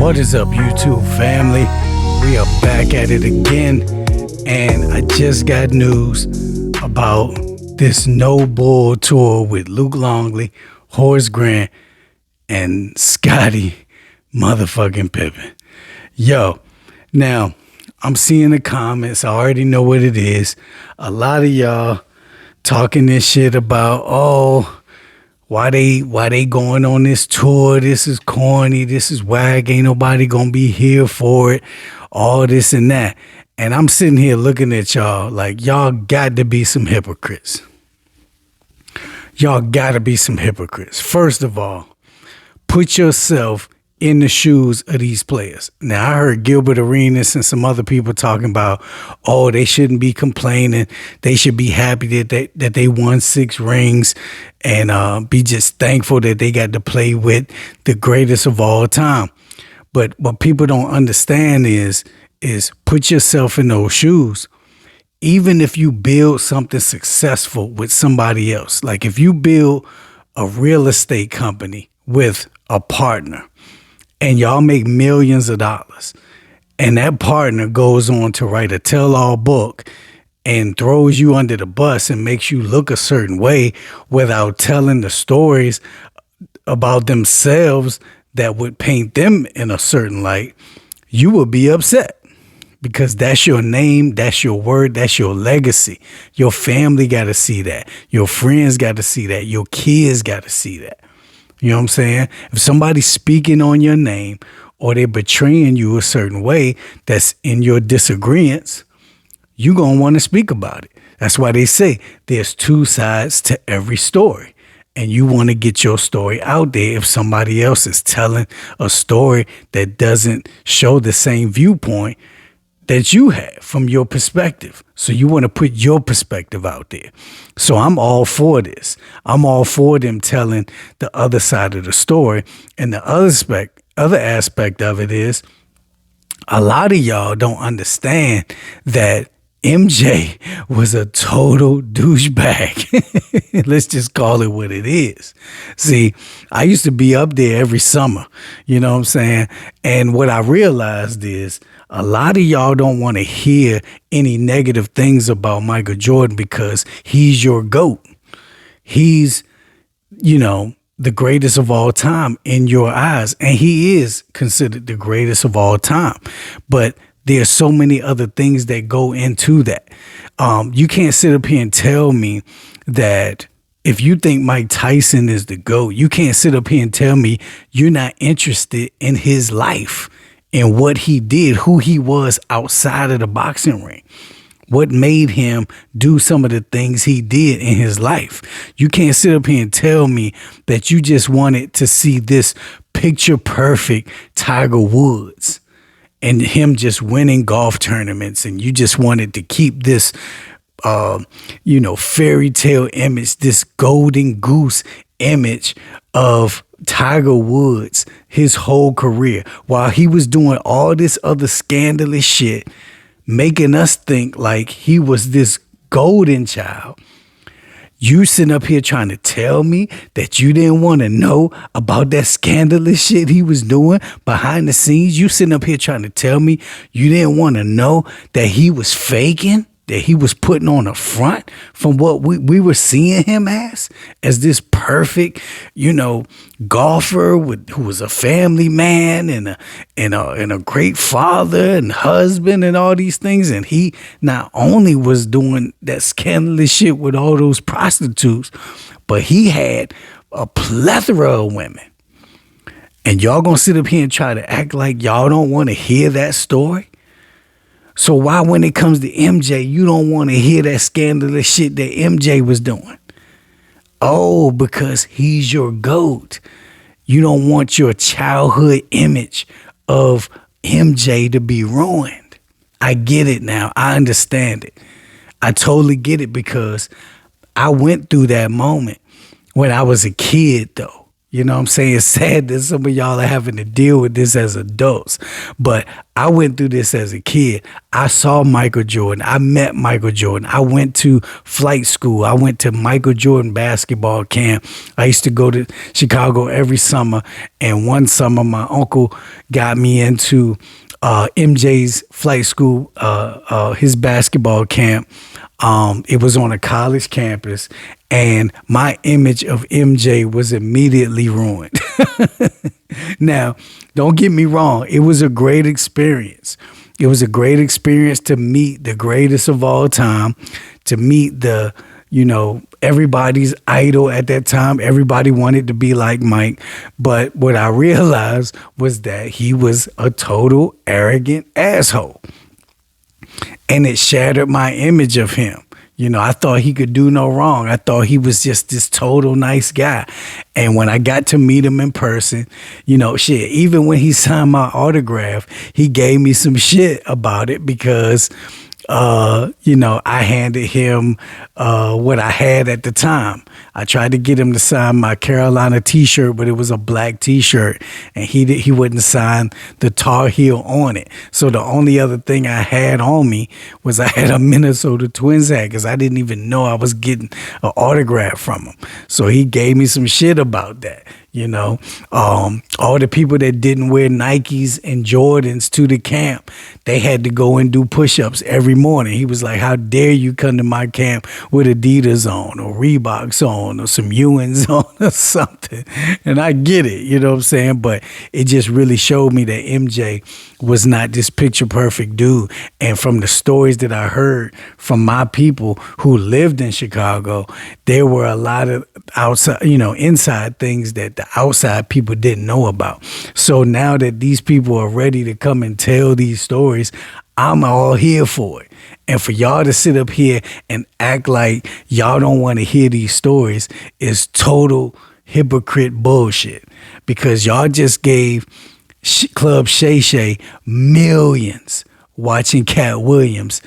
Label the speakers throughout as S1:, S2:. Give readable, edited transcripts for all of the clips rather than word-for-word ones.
S1: What is up, YouTube family? We are back at it again, and I just got news about this No Bull tour with Luke Longley, Horace Grant, and Scottie motherfucking Pippen. Yo, now I'm seeing the comments. I already know what it is. A lot of y'all talking this shit about, why they going on this tour? This is corny. This is whack. Ain't nobody gonna be here for it. All this and that. And I'm sitting here looking at y'all like y'all got to be some hypocrites. Y'all got to be some hypocrites. First of all, put yourself in the shoes of these players. Now, I heard Gilbert Arenas and some other people talking about, they shouldn't be complaining. They should be happy that they won 6 rings and be just thankful that they got to play with the greatest of all time. But what people don't understand is put yourself in those shoes. Even if you build something successful with somebody else, like if you build a real estate company with a partner, and y'all make millions of dollars, and that partner goes on to write a tell-all book and throws you under the bus and makes you look a certain way without telling the stories about themselves that would paint them in a certain light, you will be upset because that's your name, that's your word, that's your legacy. Your family got to see that. Your friends got to see that. Your kids got to see that. You know what I'm saying? If somebody's speaking on your name or they're betraying you a certain way that's in your disagreements, you're going to want to speak about it. That's why they say there's 2 sides to every story. And you want to get your story out there if somebody else is telling a story that doesn't show the same viewpoint that you have from your perspective. So you want to put your perspective out there. So I'm all for this. I'm all for them telling the other side of the story. And the other aspect of it is a lot of y'all don't understand that MJ was a total douchebag. Let's just call it what it is. See, I used to be up there every summer, you know what I'm saying? And what I realized is a lot of y'all don't want to hear any negative things about Michael Jordan because he's your GOAT. He's, the greatest of all time in your eyes. And he is considered the greatest of all time. But there's so many other things that go into that. You can't sit up here and tell me that if you think Mike Tyson is the GOAT, you can't sit up here and tell me you're not interested in his life and what he did, who he was outside of the boxing ring, what made him do some of the things he did in his life. You can't sit up here and tell me that you just wanted to see this picture perfect Tiger Woods and him just winning golf tournaments, and you just wanted to keep this, fairy tale image, this golden goose image of Tiger Woods his whole career while he was doing all this other scandalous shit, making us think like he was this golden child. You sitting up here trying to tell me that you didn't want to know about that scandalous shit he was doing behind the scenes? You sitting up here trying to tell me you didn't want to know that he was faking, that he was putting on a front from what we were seeing him as this perfect, golfer who was a family man and a great father and husband and all these things. And he not only was doing that scandalous shit with all those prostitutes, but he had a plethora of women. And y'all gonna sit up here and try to act like y'all don't want to hear that story? So why, when it comes to MJ, you don't want to hear that scandalous shit that MJ was doing? Oh, because he's your GOAT. You don't want your childhood image of MJ to be ruined. I get it now. I understand it. I totally get it because I went through that moment when I was a kid, though. You know what I'm saying? It's sad that some of y'all are having to deal with this as adults. But I went through this as a kid. I saw Michael Jordan. I met Michael Jordan. I went to flight school. I went to Michael Jordan basketball camp. I used to go to Chicago every summer. And one summer, my uncle got me into MJ's flight school, his basketball camp. It was on a college campus, and my image of MJ was immediately ruined. Now, don't get me wrong. It was a great experience. It was a great experience to meet the greatest of all time, to meet everybody's idol at that time. Everybody wanted to be like Mike. But what I realized was that he was a total arrogant asshole. And it shattered my image of him. I thought he could do no wrong. I thought he was just this total nice guy. And when I got to meet him in person, even when he signed my autograph, he gave me some shit about it because I handed him what I had at the time. I tried to get him to sign my Carolina t-shirt, but it was a black t-shirt, and he wouldn't sign the Tar Heel on it. So the only other thing I had on me was I had a Minnesota Twins hat because I didn't even know I was getting an autograph from him. So he gave me some shit about that. All the people that didn't wear Nikes and Jordans to the camp, they had to go and do push-ups every morning. He was like, how dare you come to my camp with Adidas on or Reeboks on or some Ewans on or something. And I get it, you know what I'm saying? But it just really showed me that MJ was not this picture perfect dude. And from the stories that I heard from my people who lived in Chicago, there were a lot of outside, inside things that the outside people didn't know about. So now that these people are ready to come and tell these stories, I'm all here for it. And for y'all to sit up here and act like y'all don't want to hear these stories is total hypocrite bullshit. Because y'all just gave Club Shay Shay millions watching Cat Williams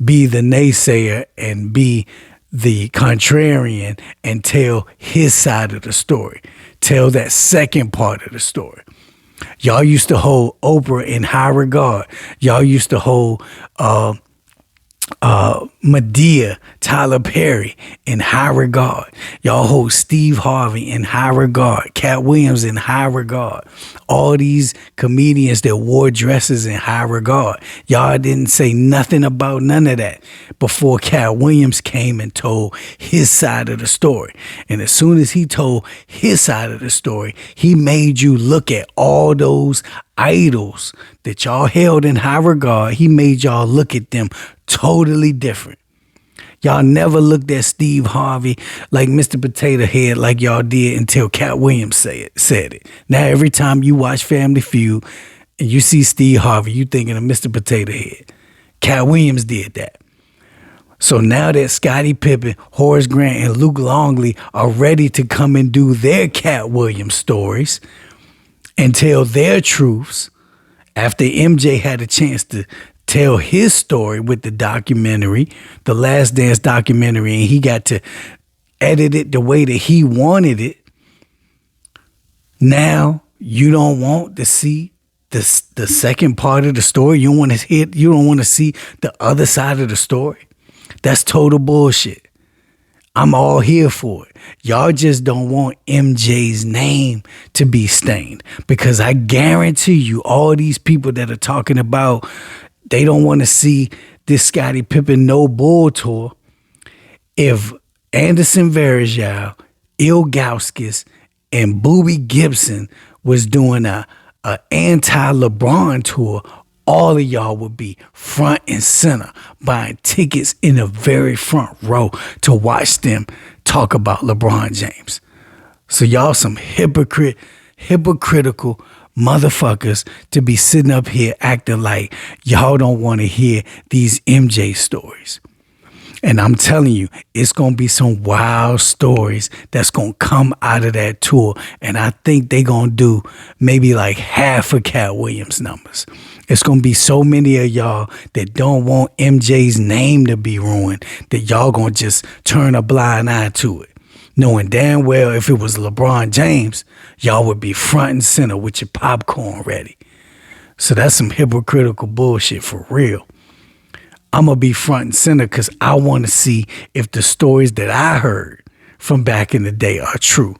S1: be the naysayer and be the contrarian and tell his side of the story. Tell that second part of the story. Y'all used to hold Oprah in high regard. Y'all used to hold Medea, Tyler Perry in high regard. Y'all hold Steve Harvey in high regard. Cat Williams in high regard. All these comedians that wore dresses in high regard. Y'all didn't say nothing about none of that before Cat Williams came and told his side of the story. And as soon as he told his side of the story, he made you look at all those idols that y'all held in high regard. He made y'all look at them totally different. Y'all never looked at Steve Harvey like Mr. Potato Head like y'all did until Cat Williams said it. Now every time you watch Family Feud and you see Steve Harvey, you thinking of Mr. Potato Head. Cat Williams did that. So now that Scottie Pippen, Horace Grant, and Luke Longley are ready to come and do their Cat Williams stories and tell their truths, after MJ had a chance to tell his story with the documentary, the Last Dance documentary, and he got to edit it the way that he wanted it. Now you don't want to see the second part of the story. You don't want to see the other side of the story. That's total bullshit. I'm all here for it. Y'all just don't want MJ's name to be stained, because I guarantee you all these people that are talking about they don't want to see this Scottie Pippen No Bull tour. If Anderson Varejao, Ilgauskas, and Boobie Gibson was doing a anti-LeBron tour, all of y'all would be front and center buying tickets in the very front row to watch them talk about LeBron James. So y'all some hypocritical motherfuckers to be sitting up here acting like y'all don't want to hear these MJ stories. And I'm telling you, it's going to be some wild stories that's going to come out of that tour. And I think they're going to do maybe like half of Cat Williams' numbers. It's going to be so many of y'all that don't want MJ's name to be ruined that y'all going to just turn a blind eye to it. knowing damn well if it was LeBron James, y'all would be front and center with your popcorn ready. So that's some hypocritical bullshit for real. I'm going to be front and center because I want to see if the stories that I heard from back in the day are true.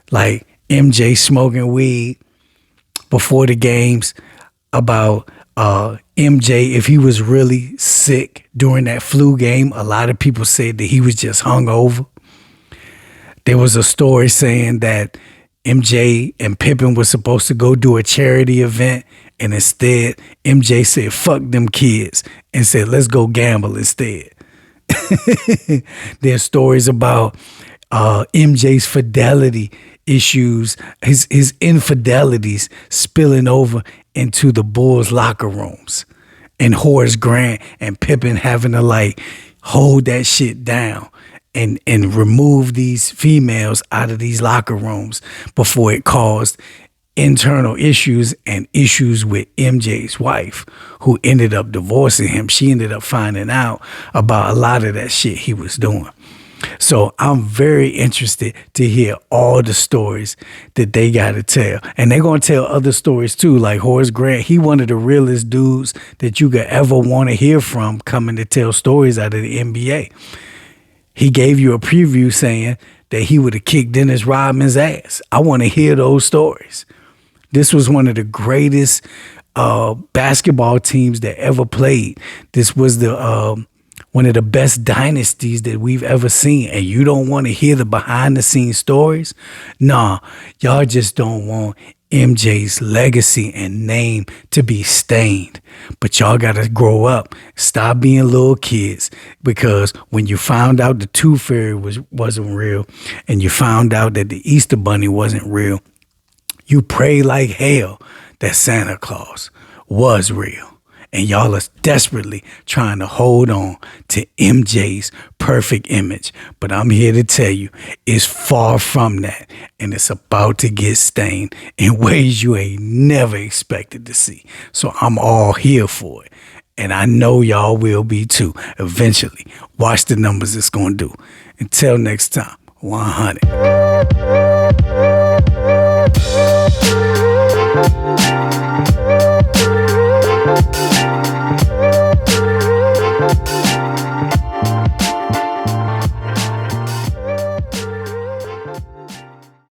S1: Like MJ smoking weed before the games, about MJ, if he was really sick during that flu game. A lot of people said that he was just hungover. There was a story saying that MJ and Pippen was supposed to go do a charity event, and instead MJ said, fuck them kids, and said, let's go gamble instead. There's stories about MJ's fidelity issues, his infidelities spilling over into the Bulls locker rooms, and Horace Grant and Pippen having to like hold that shit down and remove these females out of these locker rooms before it caused internal issues and issues with MJ's wife, who ended up divorcing him. She ended up finding out about a lot of that shit he was doing. So I'm very interested to hear all the stories that they got to tell. And they're going to tell other stories too. Like Horace Grant, he one of the realest dudes that you could ever want to hear from, coming to tell stories out of the NBA. He gave you a preview saying that he would have kicked Dennis Rodman's ass. I want to hear those stories. This was one of the greatest basketball teams that ever played. This was the one of the best dynasties that we've ever seen. And you don't want to hear the behind the scenes stories? Nah, y'all just don't want MJ's legacy and name to be stained. But y'all got to grow up. Stop being little kids. Because when you found out the Tooth Fairy wasn't real, and you found out that the Easter Bunny wasn't real, you pray like hell that Santa Claus was real. And y'all are desperately trying to hold on to MJ's perfect image. But I'm here to tell you, it's far from that. And it's about to get stained in ways you ain't never expected to see. So I'm all here for it. And I know y'all will be too, eventually. Watch the numbers it's going to do. Until next time, 100.